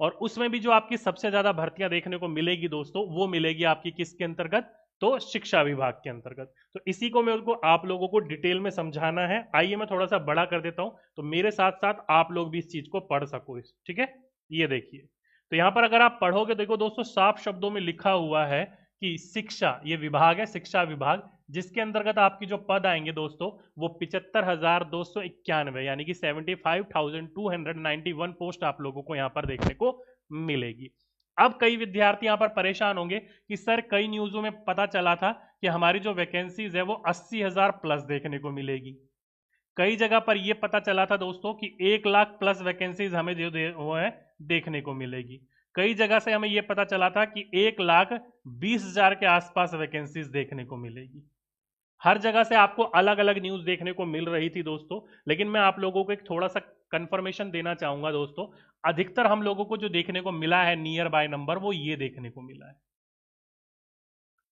और उसमें भी जो आपकी सबसे ज्यादा भर्तियां देखने को मिलेगी दोस्तों, वो मिलेगी आपकी किसके अंतर्गत, तो शिक्षा विभाग के अंतर्गत। तो इसी को मैं उनको आप लोगों को डिटेल में समझाना है। आइए मैं थोड़ा सा बड़ा कर देता हूं, तो मेरे साथ साथ आप लोग भी इस चीज को पढ़ सको। ठीक है, ये देखिए, तो यहां पर अगर आप पढ़ोगे, देखो दोस्तों साफ शब्दों में लिखा हुआ है कि शिक्षा, ये विभाग है शिक्षा विभाग, जिसके अंतर्गत आपकी जो पद आएंगे दोस्तों वो 75,291 यानी कि 75,291 पोस्ट आप लोगों को यहां पर देखने को मिलेगी। अब कई विद्यार्थी यहां पर परेशान होंगे कि सर कई न्यूज़ों में पता चला था कि हमारी जो वैकेंसीज है वो 80,000 प्लस देखने को मिलेगी। कई जगह पर यह पता चला था दोस्तों कि 1 लाख प्लस वैकेंसीज हमें जो वो है देखने को मिलेगी। कई जगह से हमें यह पता चला था कि 1,20,000 के आसपास वैकेंसीज देखने को मिलेगी। हर जगह से आपको अलग अलग न्यूज देखने को मिल रही थी दोस्तों, लेकिन मैं आप लोगों को एक थोड़ा सा कंफर्मेशन देना चाहूंगा दोस्तों। अधिकतर हम लोगों को जो देखने को मिला है नियर बाय नंबर, वो ये देखने को मिला है,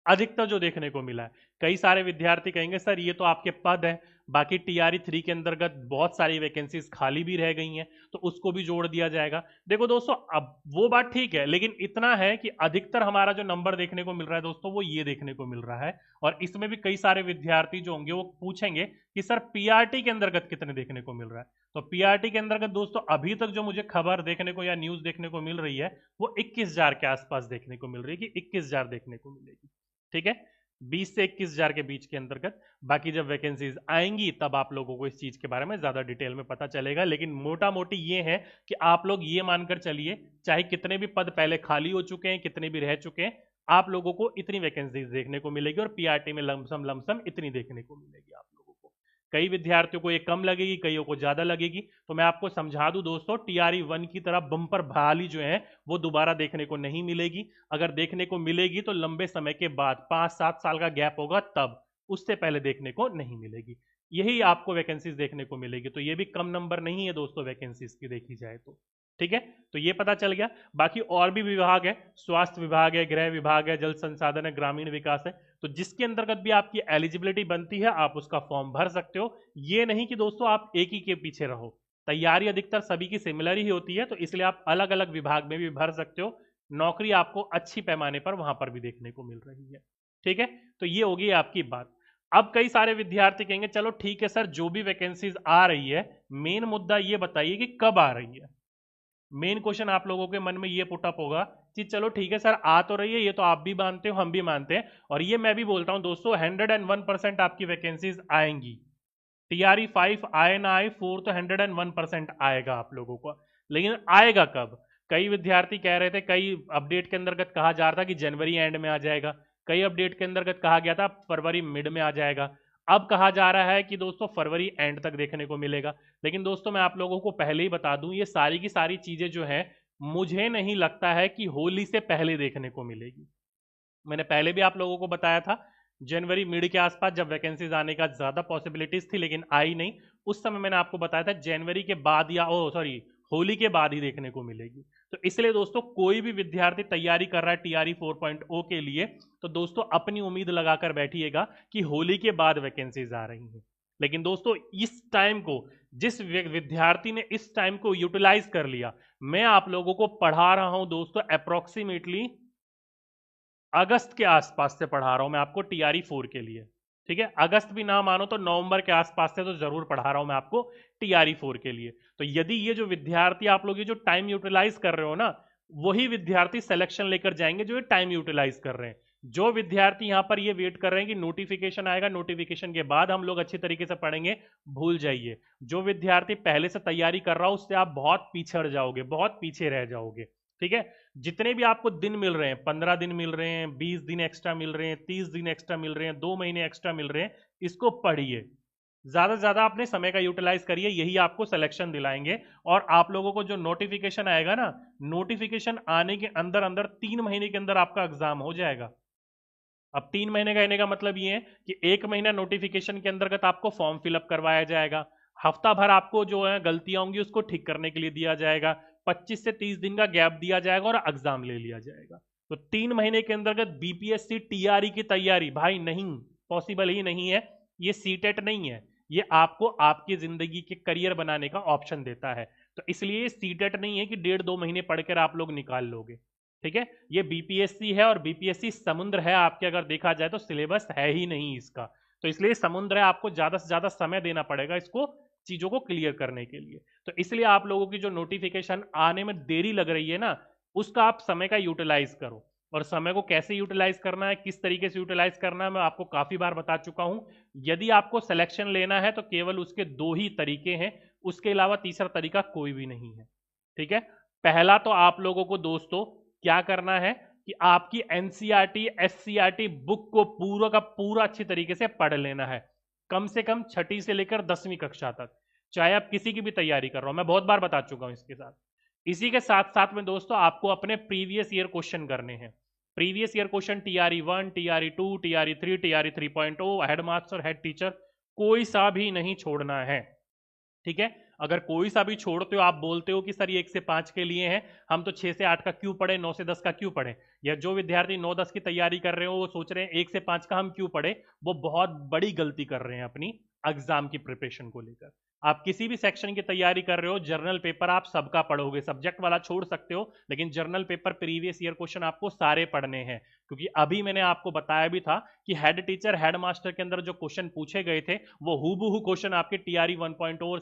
अधिकतर जो देखने को मिला है। कई सारे विद्यार्थी कहेंगे सर ये तो आपके पद है, बाकी टीआरई 3 के अंतर्गत बहुत सारी वैकेंसीज खाली भी रह गई हैं, तो उसको भी जोड़ दिया जाएगा। देखो दोस्तों अब वो बात ठीक है, लेकिन इतना है कि अधिकतर हमारा जो नंबर देखने को मिल रहा है दोस्तों वो ये देखने को मिल रहा है। और इसमें भी कई सारे विद्यार्थी जो होंगे वो पूछेंगे कि सर पीआरटी के अंतर्गत कितने देखने को मिल रहा है। तो पीआरटी के अंतर्गत दोस्तों अभी तक जो मुझे खबर देखने को या न्यूज देखने को मिल रही है वो 21,000 के आसपास देखने को मिल रही है कि 21,000 देखने को मिलेगी। ठीक है, 20 से 21,000 के बीच के अंतर्गत। बाकी जब वैकेंसीज आएंगी तब आप लोगों को इस चीज के बारे में ज्यादा डिटेल में पता चलेगा, लेकिन मोटा मोटी ये है कि आप लोग ये मानकर चलिए चाहे कितने भी पद पहले खाली हो चुके हैं, कितने भी रह चुके हैं, आप लोगों को इतनी वैकेंसीज देखने को मिलेगी और पीआरटी में लमसम इतनी देखने को मिलेगी आप लोगों को। कई विद्यार्थियों को ये कम लगेगी, कईयों को ज्यादा लगेगी। तो मैं आपको समझा दूं दोस्तों, टीआरई 1 की तरह बम्पर बहाली जो है वो दोबारा देखने को नहीं मिलेगी। अगर देखने को मिलेगी तो लंबे समय के बाद, 5-7 साल का गैप होगा तब, उससे पहले देखने को नहीं मिलेगी। यही आपको वैकेंसीज देखने को मिलेगी। तो ये भी कम नंबर नहीं है दोस्तों वैकेंसीज की देखी जाए तो। ठीक है, तो ये पता चल गया। बाकी और भी विभाग है, स्वास्थ्य विभाग है, गृह विभाग है, जल संसाधन है, ग्रामीण विकास है, तो जिसके अंतर्गत भी आपकी एलिजिबिलिटी बनती है आप उसका फॉर्म भर सकते हो। ये नहीं कि दोस्तों आप एक ही के पीछे रहो, तैयारी अधिकतर सभी की सिमिलर ही होती है, तो इसलिए आप अलग अलग विभाग में भी भर सकते हो। नौकरी आपको अच्छी पैमाने पर वहां पर भी देखने को मिल रही है। ठीक है, तो ये होगी आपकी बात। अब कई सारे विद्यार्थी कहेंगे चलो ठीक है सर, जो भी वैकेंसीज आ रही है, मेन मुद्दा ये बताइए कि कब आ रही है। मेन क्वेश्चन आप लोगों के मन में ये पुटअप होगा कि चलो ठीक है सर आ तो रही है, ये तो आप भी मानते हो हम भी मानते हैं, और ये मैं भी बोलता हूं दोस्तों 101% आपकी वैकेंसीज आएंगी। टीआरई 5 आए ना आए, 4 तो 101% आएगा आप लोगों को। लेकिन आएगा कब? कई विद्यार्थी कह रहे थे, कई अपडेट के अंतर्गत कहा जा रहा था कि जनवरी एंड में आ जाएगा, कई अपडेट के अंतर्गत कहा गया था फरवरी मिड में आ जाएगा, अब कहा जा रहा है कि दोस्तों फरवरी एंड तक देखने को मिलेगा। लेकिन दोस्तों मैं आप लोगों को पहले ही बता दूं, ये सारी की सारी चीजें जो है मुझे नहीं लगता है कि होली से पहले देखने को मिलेगी। मैंने पहले भी आप लोगों को बताया था जनवरी मिड के आसपास जब वैकेंसीज आने का ज्यादा पॉसिबिलिटीज थी लेकिन आई नहीं, उस समय मैंने आपको बताया था जनवरी के बाद या होली के बाद ही देखने को मिलेगी। तो इसलिए दोस्तों कोई भी विद्यार्थी तैयारी कर रहा है टीआरई 4.0 के लिए, तो दोस्तों अपनी उम्मीद लगाकर बैठिएगा कि होली के बाद वैकेंसीज आ रही हैं। लेकिन दोस्तों इस टाइम को, जिस विद्यार्थी ने इस टाइम को यूटिलाइज कर लिया, मैं आप लोगों को पढ़ा रहा हूं दोस्तों अप्रोक्सीमेटली अगस्त के आसपास से पढ़ा रहा हूं मैं आपको टीआरई 4 के लिए। ठीक है, अगस्त भी ना मानो तो नवंबर के आसपास से तो जरूर पढ़ा रहा हूं मैं आपको टीआरई 4 के लिए। तो यदि ये जो विद्यार्थी आप लोग ये जो टाइम यूटिलाइज कर रहे हो ना, वही विद्यार्थी सिलेक्शन लेकर जाएंगे जो ये टाइम यूटिलाइज कर रहे हैं। जो विद्यार्थी यहां पर ये वेट कर रहे हैं कि नोटिफिकेशन आएगा, नोटिफिकेशन के बाद हम लोग अच्छी तरीके से पढ़ेंगे, भूल जाइए। जो विद्यार्थी पहले से तैयारी कर रहा हो उससे आप बहुत पीछड़ जाओगे, बहुत पीछे रह जाओगे। ठीक है, जितने भी आपको दिन मिल रहे हैं, 15 दिन मिल रहे हैं, 20 दिन एक्स्ट्रा मिल रहे हैं, 30 दिन एक्स्ट्रा मिल रहे हैं, 2 महीने एक्स्ट्रा मिल रहे हैं, इसको पढ़िए, ज्यादा से ज्यादा अपने समय का यूटिलाइज करिए, यही आपको सिलेक्शन दिलाएंगे। और आप लोगों को जो नोटिफिकेशन आएगा ना, नोटिफिकेशन आने के अंदर अंदर 3 महीने के अंदर आपका एग्जाम हो जाएगा। अब 3 महीने कहने का मतलब ये है कि 1 महीना नोटिफिकेशन के अंतर्गत आपको फॉर्म फिलअप करवाया जाएगा, हफ्ता भर आपको जो है गलतियां होंगी उसको ठीक करने के लिए दिया जाएगा, 25 से 30 दिन का गैप दिया जाएगा और एग्जाम ले लिया जाएगा। तो 3 महीने के अंतर्गत बीपीएससी टीआरई की तैयारी भाई नहीं, पॉसिबल ही नहीं है। ये सीटेट नहीं है, ये आपको आपकी जिंदगी के करियर बनाने का ऑप्शन देता है। तो इसलिए सीटेट नहीं है कि 1.5-2 महीने पढ़कर आप लोग निकाल लोगे, ठीक है। ये बीपीएससी है और बीपीएससी समुद्र है आपके, अगर देखा जाए तो सिलेबस है ही नहीं इसका, तो इसलिए समुद्र है, आपको ज्यादा से ज्यादा समय देना पड़ेगा इसको चीजों को क्लियर करने के लिए। तो इसलिए आप लोगों की जो नोटिफिकेशन आने में देरी लग रही है ना, उसका आप समय का यूटिलाइज करो। और समय को कैसे यूटिलाइज करना है, किस तरीके से यूटिलाइज करना है, मैं आपको काफी बार बता चुका हूं। यदि आपको सिलेक्शन लेना है तो केवल उसके 2 ही तरीके हैं, उसके अलावा तीसरा तरीका कोई भी नहीं है, ठीक है। पहला तो आप लोगों को दोस्तों क्या करना है कि आपकी एनसीईआरटी एससीईआरटी बुक को पूरा का पूरा अच्छी तरीके से पढ़ लेना है, कम से कम 6ठी से लेकर 10वीं कक्षा तक, चाहे आप किसी की भी तैयारी कर रहे हो, मैं बहुत बार बता चुका हूं इसके साथ। इसी के साथ साथ में दोस्तों आपको अपने प्रीवियस ईयर क्वेश्चन करने हैं। Previous year question TRE 1, TRE 2, TRE 3, TRE 3.0, head master, head teacher, कोई सा भी नहीं छोड़ना है, ठीक है। अगर कोई सा भी छोड़ते हो, आप बोलते हो कि सर ये 1 से 5 के लिए हैं, हम तो 6 से 8 का क्यों पढ़े, 9 से 10 का क्यों पढ़े, या जो विद्यार्थी 9-10 की तैयारी कर रहे हो वो सोच रहे हैं 1 से 5 का हम क्यों पढ़े, वो बहुत बड़ी गलती कर रहे हैं अपनी एग्जाम की प्रिपरेशन को लेकर। आप किसी भी सेक्शन की तैयारी कर रहे हो, जर्नल पेपर आप सबका पढ़ोगे, सब्जेक्ट वाला छोड़ सकते हो, लेकिन journal paper previous year question आपको सारे पढ़ने हैं। क्योंकि अभी मैंने आपको बताया भी था कि हेड टीचर हेड मास्टर के अंदर जो क्वेश्चन पूछे गए थे वो हूबहू क्वेश्चन आपके TRE 1.0 और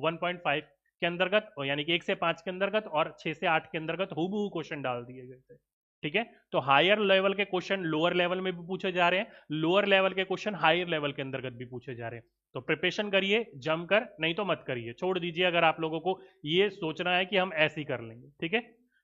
1.5 के अंतर्गत, यानी कि 1 से 5 के अंतर्गत और 6 से 8 के अंतर्गत हूबहू क्वेश्चन डाल दिए गए थे, ठीक है। तो हायर लेवल के क्वेश्चन लोअर लेवल में भी पूछे जा रहे हैं, लोअर लेवल के क्वेश्चन हायर लेवल के अंतर्गत भी पूछे जा रहे हैं। तो प्रिपरेशन करिए जमकर, नहीं तो मत करिए, छोड़ दीजिए अगर आप लोगों को ये सोचना है कि हम ऐसे ही कर लेंगे, ठीक है।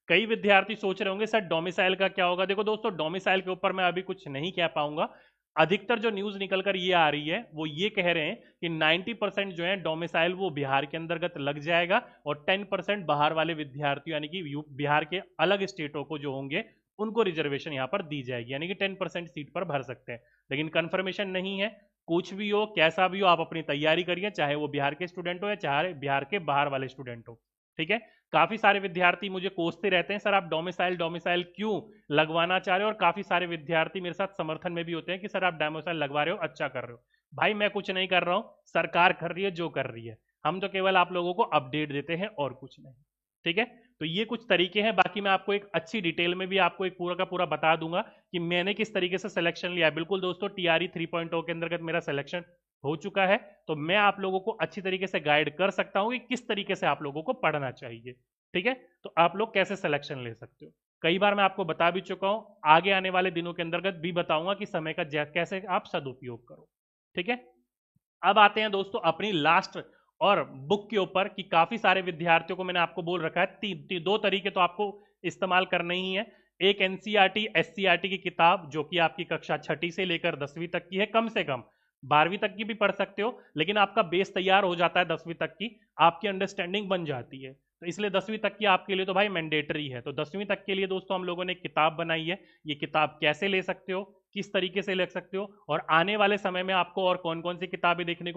कई विद्यार्थी सोच रहे होंगे सर डोमिसाइल का क्या होगा। देखो दोस्तों, डोमिसाइल के ऊपर मैं अभी कुछ नहीं कह पाऊंगा। अधिकतर जो न्यूज निकल कर ये आ रही है वो ये कह रहे हैं कि 90% जो है डोमिसाइल वो बिहार के अंतर्गत लग जाएगा और 10% बाहर वाले विद्यार्थियों यानी कि बिहार के अलग स्टेटों को जो होंगे उनको रिजर्वेशन यहाँ पर दी जाएगी, यानी कि 10% सीट पर भर सकते हैं। लेकिन कंफर्मेशन नहीं है, कुछ भी हो कैसा भी हो आप अपनी तैयारी करिए, चाहे वो बिहार के स्टूडेंट हो या चाहे बिहार के बाहर वाले स्टूडेंट हो, ठीक है। काफी सारे विद्यार्थी मुझे कोसते रहते हैं सर आप डोमिसाइल डोमिसाइल क्यों लगवाना चाह रहे हो, और काफी सारे विद्यार्थी मेरे साथ समर्थन में भी होते हैं कि सर आप डोमिसाइल लगवा रहे हो, अच्छा कर रहे हो। भाई मैं कुछ नहीं कर रहा हूं, सरकार कर रही है जो कर रही है, हम तो केवल आप लोगों को अपडेट देते हैं और कुछ नहीं, ठीक है। तो ये कुछ तरीके हैं, बाकी मैं आपको एक अच्छी डिटेल में भी आपको एक पूरा का पूरा बता दूंगा कि मैंने किस तरीके से सिलेक्शन लिया। बिल्कुल दोस्तों, TRE 3.0 के अंतर्गत मेरा सिलेक्शन हो चुका है, तो मैं आप लोगों को अच्छी तरीके से गाइड कर सकता हूं कि किस तरीके से आप लोगों को पढ़ना चाहिए, ठीक है। तो आप लोग कैसे सिलेक्शन ले सकते हो, कई बार मैं आपको बता भी चुका हूं, आगे आने वाले दिनों के अंतर्गत भी बताऊंगा कि समय का कैसे आप सदुपयोग करो, ठीक है। अब आते हैं दोस्तों अपनी लास्ट और बुक के ऊपर कि काफी सारे विद्यार्थियों को मैंने आपको बोल रखा है 2 तरीके तो आपको इस्तेमाल करने ही है। एक एनसीईआरटी एससीईआरटी की किताब जो कि आपकी कक्षा 6ठी से लेकर 10वीं तक की है, कम से कम 12वीं तक की भी पढ़ सकते हो, लेकिन आपका बेस तैयार हो जाता है 10वीं तक की, आपकी अंडरस्टैंडिंग बन जाती है, तो इसलिए 10वीं तक की आपके लिए तो भाई मैंडेटरी है। तो 10वीं तक के लिए दोस्तों हम लोगों ने किताब बनाई है, ये किताब कैसे ले सकते हो, किस तरीके से ले सकते हो, और आने वाले समय में आपको और कौन कौन सी किताबें देखने को